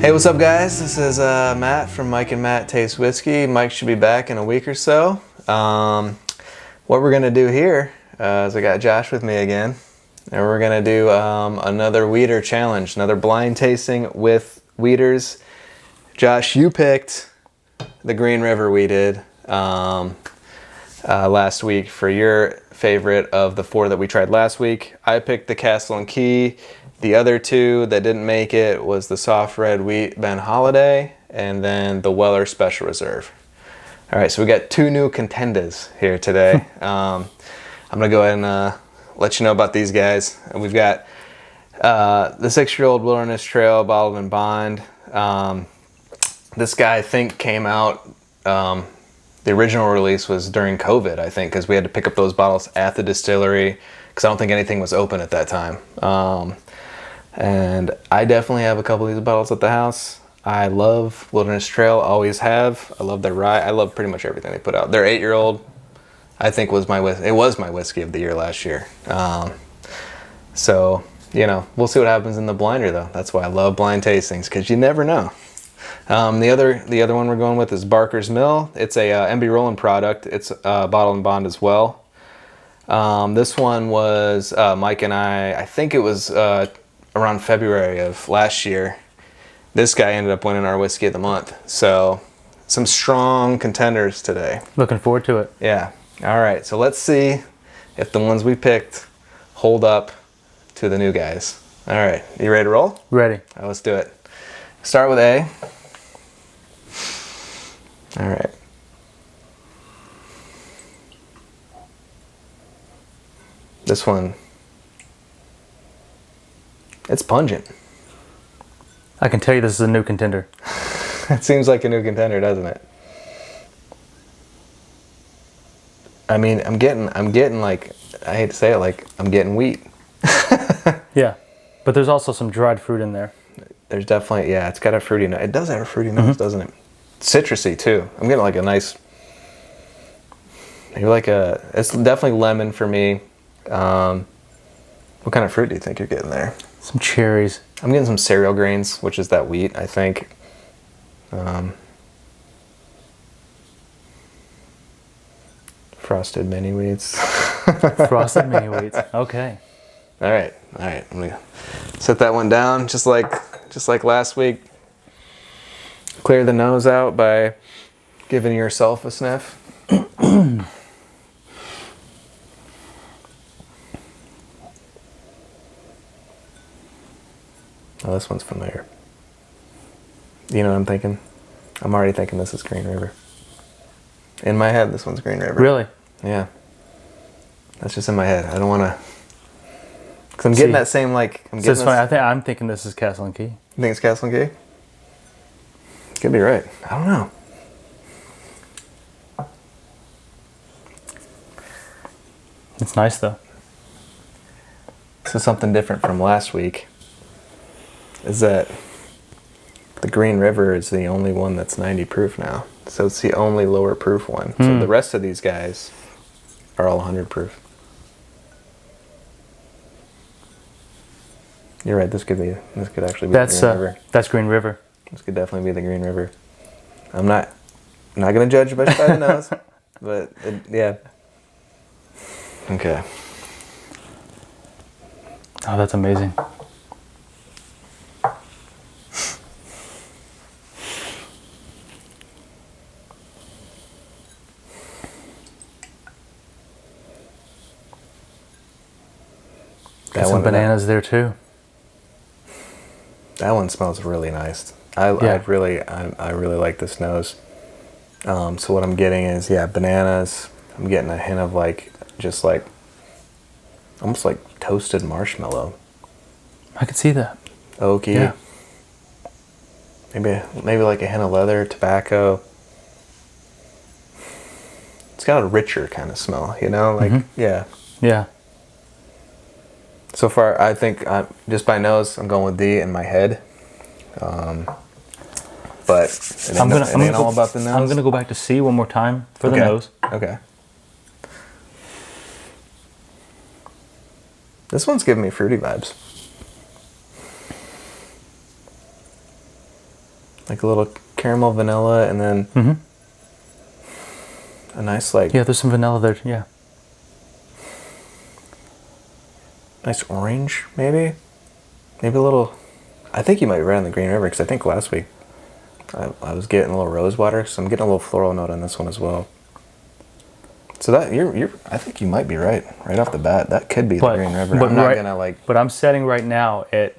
Hey, what's up guys? This is Matt from Mike and Matt Taste Whiskey. Mike should be back in a week or so. What we're gonna do here is I got Josh with me again, and we're gonna do another Wheater challenge, another blind tasting with Wheaters. Josh, you picked the Green River Wheated last week for your favorite of the four that we tried last week. I picked the Castle and Key. The other two that didn't make it was the Soft Red Wheat Ben Holiday and then the Weller Special Reserve. All right, so we got two new contenders here today. I'm gonna go ahead and let you know about these guys. We've got the 6-year-old Wilderness Trail Bottled and Bond. This guy I think came out, the original release was during COVID, I think, because we had to pick up those bottles at the distillery because I don't think anything was open at that time. And I definitely have a couple of these bottles at the house. I love Wilderness Trail, always have. I love their rye. I love pretty much everything they put out. Their 8-year-old, I think was my whiskey of the year last year. So, you know, we'll see what happens in the blinder though. That's why I love blind tastings, because you never know. The other one we're going with is Barker's Mill. It's a MB Roland product. It's Bottled and Bond as well. This one was Mike and I think it was around February of last year. This guy ended up winning our whiskey of the month. So some strong contenders today. Looking forward to it. Yeah. All right. So let's see if the ones we picked hold up to the new guys. All right. You ready to roll? Ready. All right, let's do it. Start with A. All right. This one, it's pungent. I can tell you this is a new contender. It seems like a new contender, doesn't it? I mean, I'm getting like, I hate to say it, like I'm getting wheat. Yeah, but there's also some dried fruit in there. There's definitely, yeah, it's got a fruity nose. It does have a fruity nose, doesn't it? Citrusy too. I'm getting like a nice, maybe like it's definitely lemon for me. What kind of fruit do you think you're getting there? Some cherries. I'm getting some cereal grains, which is that wheat, I think. Frosted mini wheats. Frosted mini wheats. Okay. All right. I'm gonna set that one down, just like last week. Clear the nose out by giving yourself a sniff. Oh, this one's familiar. You know what I'm thinking? I'm already thinking this is Green River. In my head, this one's Green River. Really? Yeah. That's just in my head. I don't want to... Because I'm getting that same, like... So it's funny. I'm thinking this is Castle and Key. You think it's Castle and Key? Could be right. I don't know. It's nice, though. This is something different from last week. Is that the Green River is the only one that's 90 proof now. So it's the only lower proof one. So the rest of these guys are all 100 proof. You're right. This could actually be the Green River. That's Green River. This could definitely be the Green River. I'm not going to judge a bunch by the nose, but yeah. Okay. Oh, that's amazing. Got some bananas there too. That one smells really nice. I really like this nose. So what I'm getting is, yeah, bananas. I'm getting a hint of like, just like, almost like toasted marshmallow. I could see that. Oaky. Yeah. Maybe like a hint of leather, tobacco. It's got a richer kind of smell, you know? Like, yeah. Yeah. So far, I think just by nose, I'm going with D in my head. But it ain't all about the nose. I'm going to go back to C one more time for the nose. Okay. This one's giving me fruity vibes. Like a little caramel vanilla, and then a nice like Yeah, there's some vanilla there. Yeah. nice orange, maybe a little. I think you might be right on the Green River because I think last week I was getting a little rose water, so I'm getting a little floral note on this one as well. So that you're I think you might be right off the bat. That could be the Green River. But I'm not gonna like. But I'm setting right now at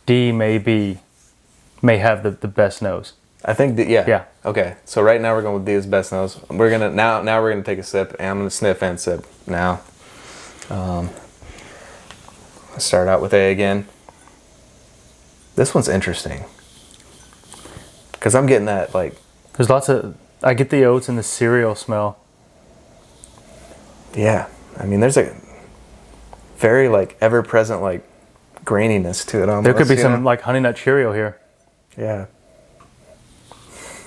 D may have the best nose. I think that, yeah. Yeah. Okay. So right now we're going with D as best nose. We're gonna now we're gonna take a sip, and I'm gonna sniff and sip now. Let's start out with A again. This one's interesting because I'm getting that like. There's lots of. I get the oats and the cereal smell. Yeah, I mean, there's a very like ever-present like graininess to it. Almost, There could be some like Honey Nut Cheerio here. Yeah,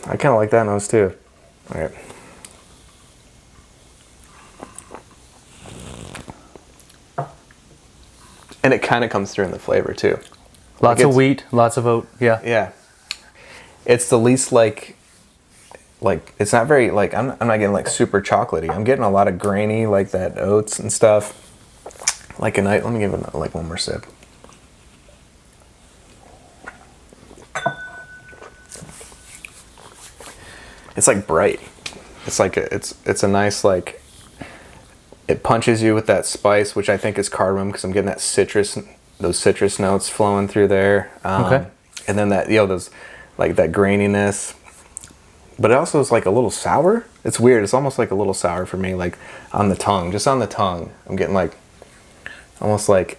I kind of like that nose too. All right. And it kind of comes through in the flavor too. Lots of wheat, lots of oat. Yeah. Yeah. It's the least like it's not very like I'm not getting like super chocolatey. I'm getting a lot of grainy like that oats and stuff. Like a night. Let me give it like one more sip. It's like bright. It's like it's a nice like. It punches you with that spice, which I think is cardamom because I'm getting that those citrus notes flowing through there. Okay. And then that those like that graininess. But it also is like a little sour. It's weird. It's almost like a little sour for me, like on the tongue. Just on the tongue, I'm getting like almost like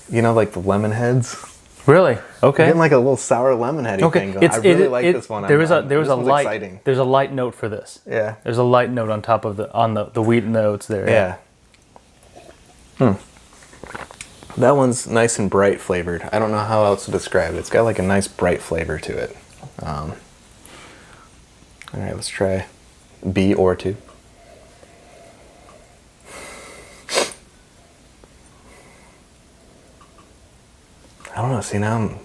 like the lemon heads. Really? Okay. I'm getting like a little sour lemon heady thing going. I really like this one. There's a light. Exciting. There's a light note for this. Yeah. There's a light note on top of the wheat and the oats there. Yeah. That one's nice and bright flavored. I don't know how else to describe it. It's got like a nice bright flavor to it. All right, let's try B or 2. I don't know. See, now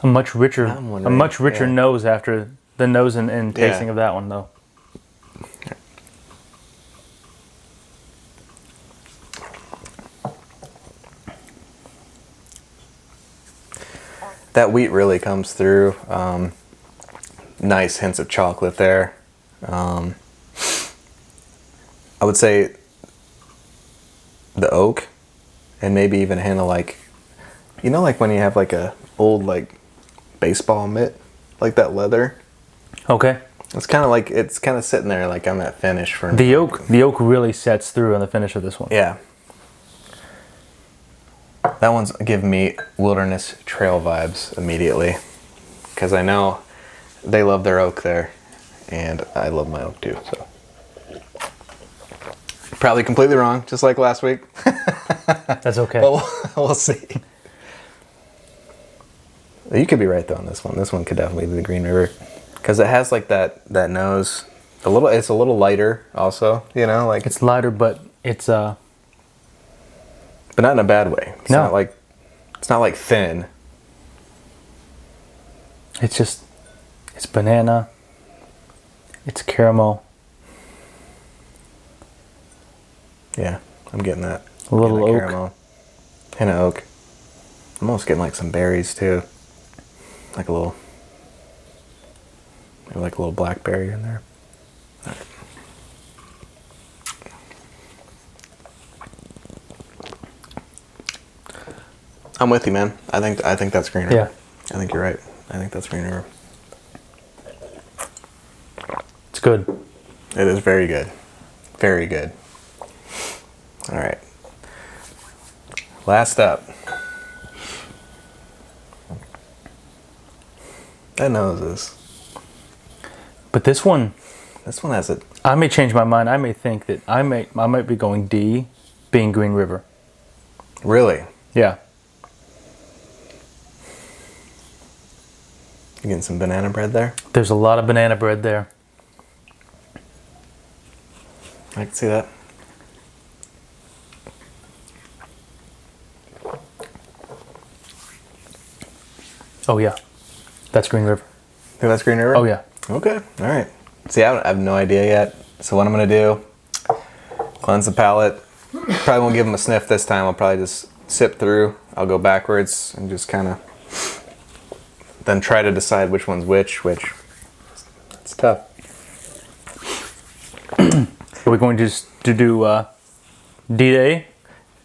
A much richer nose after the nose and tasting of that one though. that wheat really comes through. Nice hints of chocolate there. I would say the oak, and maybe even a hint of like, like when you have like a old like baseball mitt, like that leather. Okay. It's kind of sitting there like on that finish for the oak. The oak really sets through on the finish of this one. Yeah. That one's giving me Wilderness Trail vibes immediately, because I know they love their oak there, and I love my oak too. So probably completely wrong, just like last week. That's okay. But we'll see. You could be right though on this one. This one could definitely be the Green River, because it has like that nose. It's a little lighter also. Like it's lighter, but it's but not in a bad way. It's not like thin. It's banana. It's caramel. Yeah, I'm getting that. A little oak. Caramel. And an oak. I'm almost getting like some berries too. Like a little blackberry in there. All right. I'm with you, man. I think that's Green River. Yeah. I think you're right. I think that's Green River. It's good. It is very good. Very good. All right. Last up. That nose is. But this one has it. I may change my mind. I may think that I might be going D, being Green River. Really? Yeah. You getting some banana bread there? There's a lot of banana bread there. I can see that. Oh yeah, that's Green River. Think that's Green River? Oh yeah. Okay, all right. See, I have no idea yet. So what I'm gonna do, cleanse the palate. Probably won't give them a sniff this time. I'll probably just sip through. I'll go backwards and just kind of then try to decide which one's which. It's tough. Are we going to do D-Day?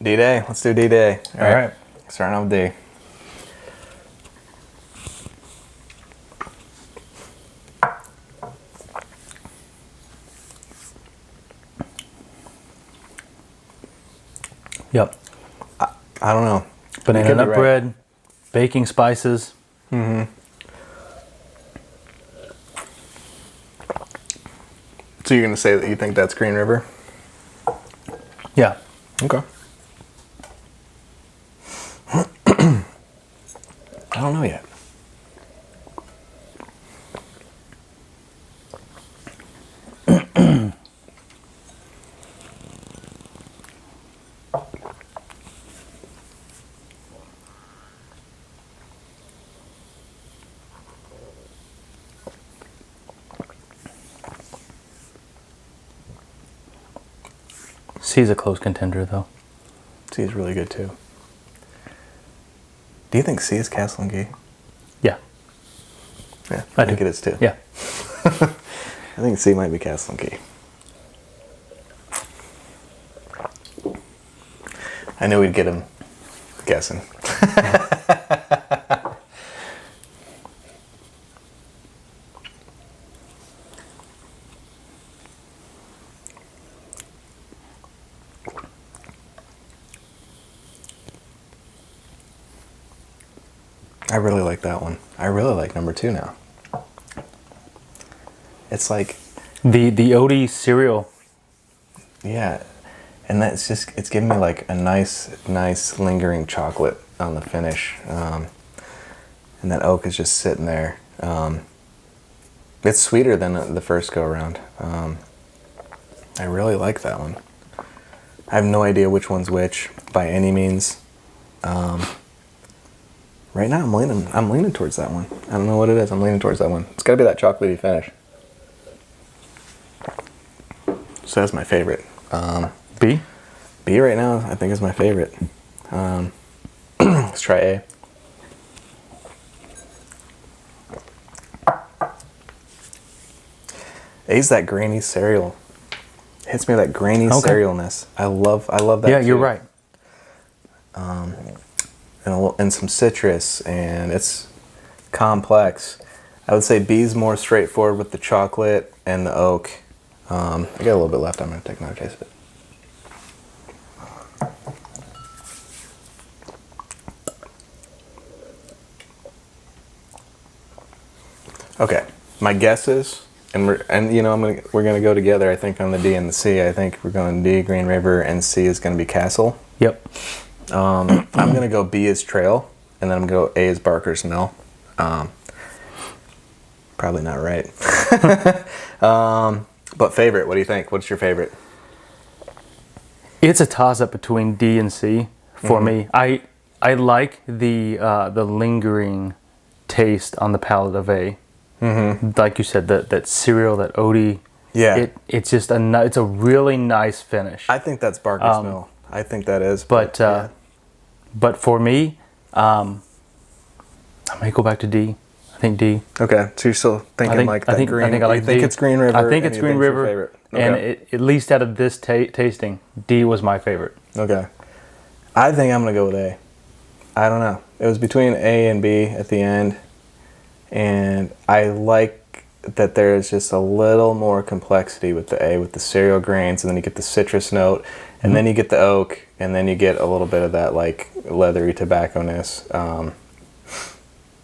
D-Day. Let's do D-Day. All right. Starting off with D. Yep. I don't know. Banana nut bread, baking spices. Mm-hmm. So you're gonna say that you think that's Green River? Yeah. Okay. I don't know yet. C's a close contender, though. C is really good too. Do you think C is Castle and Key? Yeah. Yeah, I think do. it is too. Yeah. I think C might be Castle and Key. I knew we'd get him guessing. I really like that one. I really like number 2 now. It's like the Odie cereal. Yeah, and that's just, it's giving me like a nice lingering chocolate on the finish. And that oak is just sitting there. It's sweeter than the first go around. I really like that one. I have no idea which one's which by any means. Right now I'm leaning towards that one. I don't know what it is. I'm leaning towards that one. It's gotta be that chocolatey finish. So that's my favorite. B? B right now, I think, is my favorite. Let's try A. A's that grainy cereal. It hits me with that grainy cerealness. I love that. Yeah, too. you're right. And some citrus, and it's complex. I would say B's more straightforward with the chocolate and the oak. I got a little bit left. I'm going to take another taste of it. Okay, my guess is, we're gonna go together. I think on the D and the C. I think we're going D, Green River, and C is going to be Castle. Yep. I'm gonna go B is Trail, and then I'm gonna go A is Barker's Mill. Probably not right. But favorite, what do you think? What's your favorite? It's a toss-up between D and C for me. I like the lingering taste on the palate of A. Mm-hmm. Like you said, that cereal, that Odie. Yeah. It's just it's a really nice finish. I think that's Barker's Mill. I think that is. But yeah. But for me, I may go back to D. I think D. Okay, so you're still thinking Green. I think D. it's Green River. I think it's Green River. Okay. And at least out of this tasting, D was my favorite. Okay. I think I'm going to go with A. I don't know. It was between A and B at the end. And I like that there's just a little more complexity with the A, with the cereal grains, and then you get the citrus note, and then you get the oak, and then you get a little bit of that like leathery tobacco-ness.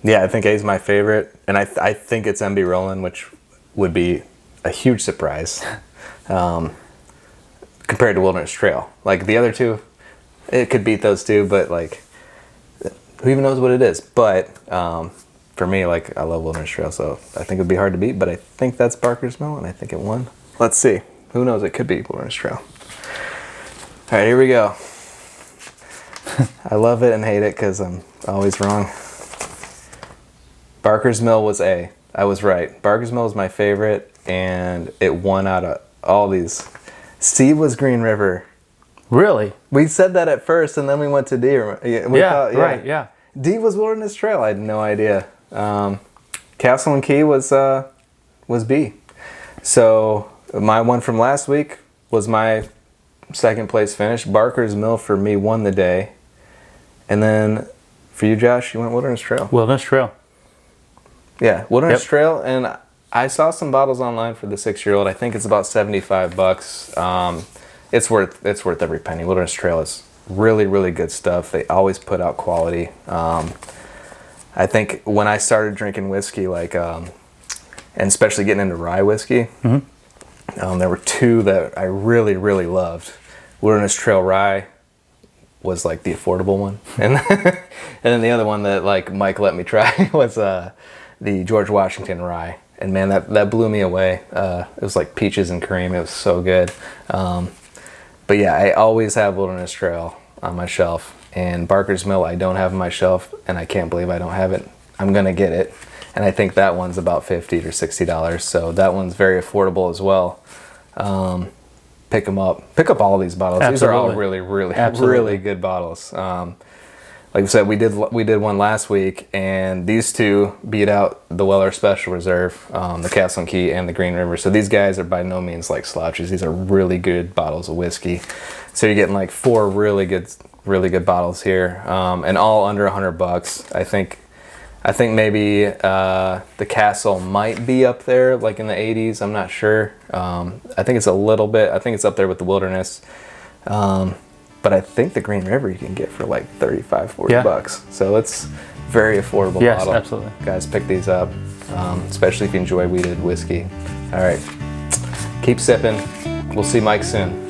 Yeah, I think A is my favorite, and I think it's MB Roland, which would be a huge surprise compared to Wilderness Trail. Like the other two, it could beat those two, but like who even knows what it is? But for me, like I love Wilderness Trail, so I think it would be hard to beat. But I think that's Barker's Mill, and I think it won. Let's see. Who knows? It could be Wilderness Trail. All right, here we go. I love it and hate it because I'm always wrong. Barker's Mill was A. I was right. Barker's Mill is my favorite, and it won out of all these. C was Green River. Really? We said that at first, and then we went to D. Right, yeah. D was Wilderness Trail. I had no idea. Castle and Key was B. So my one from last week was my second place finish. Barker's Mill for me won the day. And then for you, Josh, you went Wilderness Trail. Wilderness Trail. Yeah, Wilderness Trail. And I saw some bottles online for the 6-year-old. I think it's about $75. It's worth every penny. Wilderness Trail is really, really good stuff. They always put out quality. I think when I started drinking whiskey, like, and especially getting into rye whiskey, there were two that I really, really loved. Wilderness Trail Rye was like the affordable one, and then the other one that like Mike let me try was the George Washington Rye. And man, that blew me away. It was like peaches and cream. It was so good. But yeah, I always have Wilderness Trail on my shelf. And Barker's Mill I don't have on my shelf, and I can't believe I don't have it. I'm going to get it. And I think that one's about $50 or $60. So that one's very affordable as well. Pick them up. Pick up all these bottles. Absolutely. These are all really, really, really good bottles. Like I said, we did one last week, and these two beat out the Weller Special Reserve, the Castle and Key, and the Green River. So these guys are by no means like slouches. These are really good bottles of whiskey. So you're getting like 4 really good bottles here, and all under $100. I think maybe the Castle might be up there, like in the 80s. I'm not sure. I think it's a little bit. I think it's up there with the Wilderness. But I think the Green River you can get for like $35-$40. So it's very affordable bottle. Yes, absolutely. Guys, pick these up, especially if you enjoy wheated whiskey. All right, keep sipping. We'll see Mike soon.